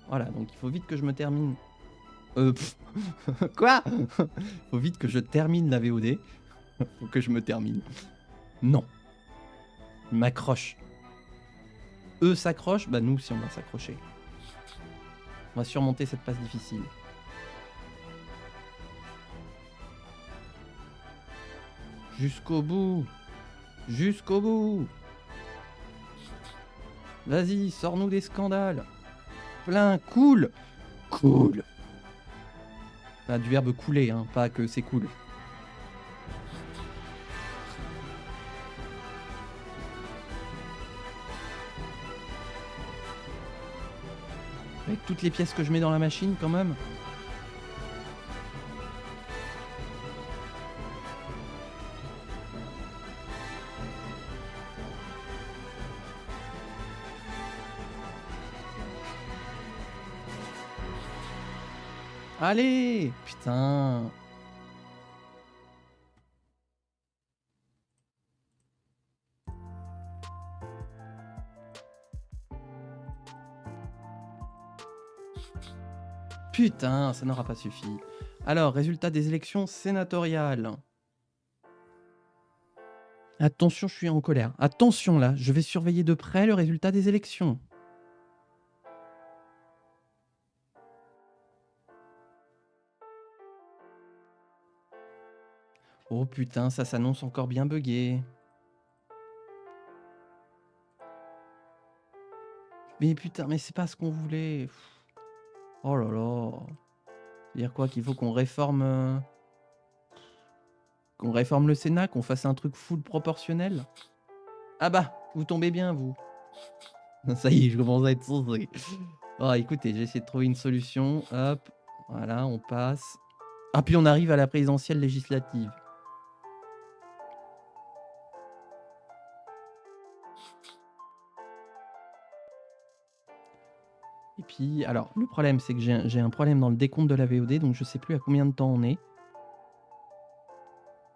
Voilà, donc il faut vite que je me termine. Quoi? Faut vite que je termine la VOD. Faut que je me termine. Non. Il m'accroche. Eux s'accrochent, bah nous si on va s'accrocher. On va surmonter cette passe difficile. Jusqu'au bout. Jusqu'au bout. Vas-y, sors-nous des scandales. Plein, cool. Cool. Ah, du verbe couler, hein, pas que c'est cool. Avec toutes les pièces que je mets dans la machine, quand même. Allez! Putain! Putain, ça n'aura pas suffi. Alors, résultat des élections sénatoriales. Attention, je suis en colère. Attention là, je vais surveiller de près le résultat des élections. Oh putain, ça s'annonce encore bien buggé. Mais putain, mais c'est pas ce qu'on voulait. Oh là là. C'est-à-dire quoi? Qu'il faut qu'on réforme... Qu'on réforme le Sénat, qu'on fasse un truc full proportionnel? Ah bah, vous tombez bien, vous. Ça y est, je commence à être censé. Oh, écoutez, j'ai essayé de trouver une solution. Hop, voilà, on passe. Ah, puis on arrive à la présidentielle législative. Et puis, alors, le problème, c'est que j'ai un problème dans le décompte de la VOD, donc je sais plus à combien de temps on est.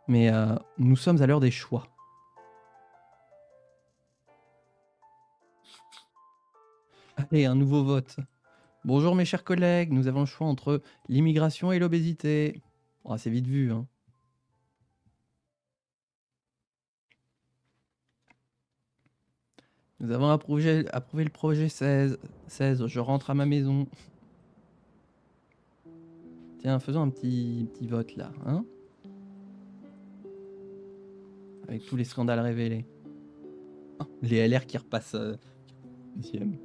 Mais nous sommes à l'heure des choix. Allez, un nouveau vote. Bonjour mes chers collègues, nous avons le choix entre l'immigration et l'obésité. Oh, c'est vite vu, hein. Nous avons approuvé le projet 16. Je rentre à ma maison. Tiens, faisons un petit vote là, hein. Avec tous les scandales révélés. Oh, les LR qui repassent deuxième.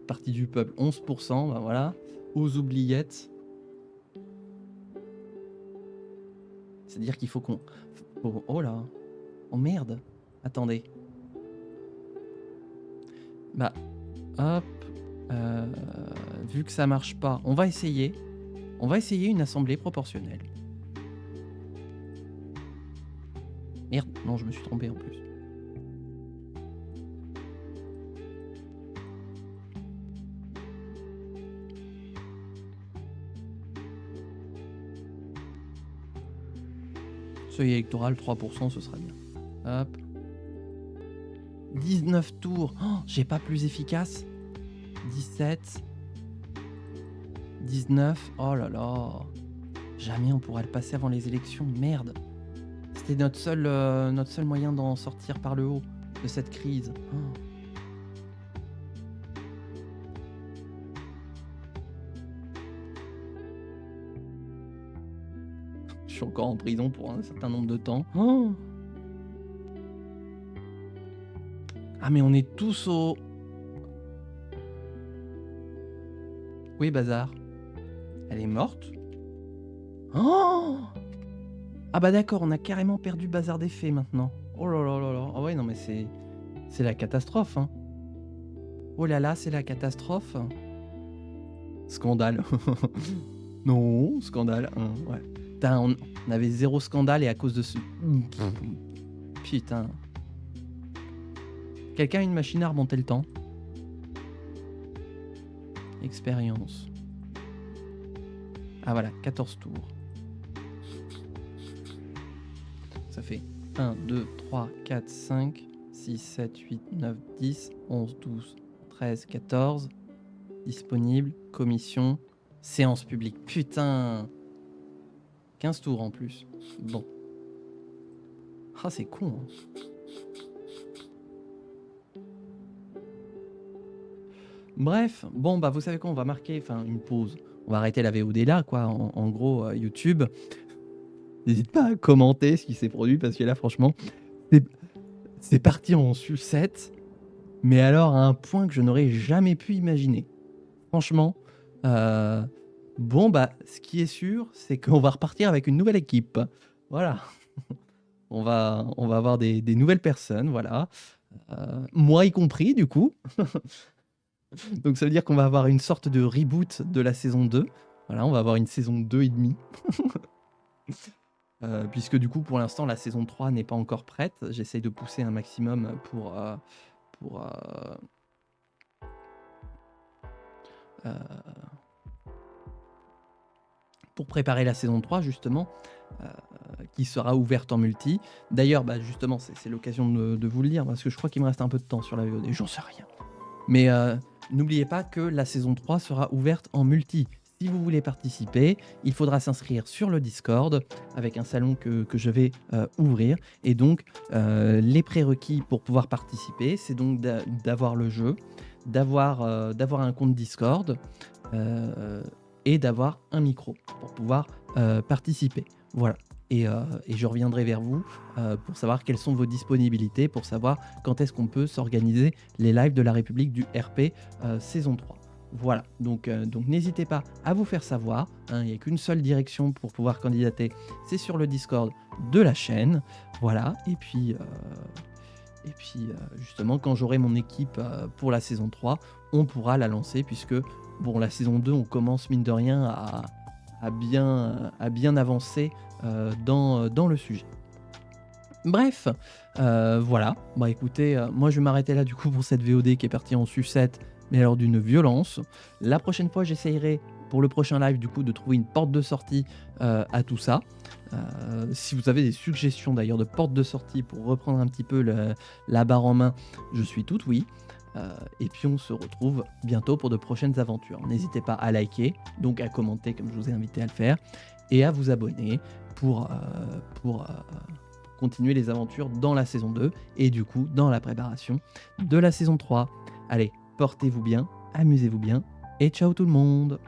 Parti du peuple, 11%, bah voilà. Aux oubliettes. C'est-à-dire qu'il faut qu'on... Oh là. Oh merde. Attendez. Bah, hop. Vu que ça marche pas, on va essayer. On va essayer une assemblée proportionnelle. Merde, non, je me suis trompé en plus. Seuil électoral, 3%, ce sera bien. Hop. 19 tours. Oh, j'ai pas plus efficace. 17. 19. Oh là là. Jamais on pourra le passer avant les élections. Merde. C'était notre seul moyen d'en sortir par le haut de cette crise. Oh. Je suis encore en prison pour un certain nombre de temps. Oh. Ah mais on est tous au... Oui, Bazar. Elle est morte? Oh! Ah bah d'accord, on a carrément perdu Bazar des Fées maintenant. Oh là là là là. Ah ouais, non mais c'est la catastrophe, hein. Oh là là, c'est la catastrophe. Scandale. Non, scandale. Hein, ouais. Putain, on avait 0 scandale et à cause de ce... Putain. Quelqu'un a une machine à remonter le temps? Expérience. Ah voilà, 14 tours. Ça fait 1, 2, 3, 4, 5, 6, 7, 8, 9, 10, 11, 12, 13, 14. Disponible, commission, séance publique. Putain, 15 tours en plus. Bon. Ah, c'est con. Hein. Bref, bon, bah vous savez quoi, on va marquer une pause. On va arrêter la VOD là, quoi. En gros, YouTube. N'hésite pas à commenter ce qui s'est produit parce que là, franchement, c'est parti en sucette. Mais alors, à un point que je n'aurais jamais pu imaginer. Franchement, bon, bah, ce qui est sûr, c'est qu'on va repartir avec une nouvelle équipe. Voilà. On va avoir des nouvelles personnes, voilà. Moi y compris, du coup. Donc ça veut dire qu'on va avoir une sorte de reboot de la saison 2. Voilà, on va avoir une saison 2 et demi. Puisque du coup, pour l'instant, la saison 3 n'est pas encore prête. J'essaye de pousser un maximum pour préparer la saison 3, justement, qui sera ouverte en multi. D'ailleurs, bah, justement, c'est l'occasion de vous le dire, parce que je crois qu'il me reste un peu de temps sur la VOD, j'en sais rien. Mais n'oubliez pas que la saison 3 sera ouverte en multi. Si vous voulez participer, il faudra s'inscrire sur le Discord avec un salon que je vais ouvrir. Et donc, les prérequis pour pouvoir participer, c'est donc d'avoir le jeu, d'avoir un compte Discord et d'avoir un micro pour pouvoir participer. Voilà. Et je reviendrai vers vous pour savoir quelles sont vos disponibilités, pour savoir quand est-ce qu'on peut s'organiser les lives de la République du RP saison 3. Voilà, donc n'hésitez pas à vous faire savoir, hein, il n'y a qu'une seule direction pour pouvoir candidater, c'est sur le Discord de la chaîne. Voilà, et puis justement, quand j'aurai mon équipe pour la saison 3, on pourra la lancer, puisque bon, la saison 2, on commence mine de rien à bien avancer dans le sujet. Bref, voilà. Bah écoutez, moi je vais m'arrêter là du coup pour cette VOD qui est partie en sucette, mais alors d'une violence. La prochaine fois, j'essayerai pour le prochain live du coup de trouver une porte de sortie à tout ça. Si vous avez des suggestions d'ailleurs de porte de sortie pour reprendre un petit peu la barre en main, je suis tout oui. Et puis on se retrouve bientôt pour de prochaines aventures. N'hésitez pas à liker, donc à commenter comme je vous ai invité à le faire, et à vous abonner pour continuer les aventures dans la saison 2 et du coup dans la préparation de la saison 3. Allez, portez-vous bien, amusez-vous bien et ciao tout le monde!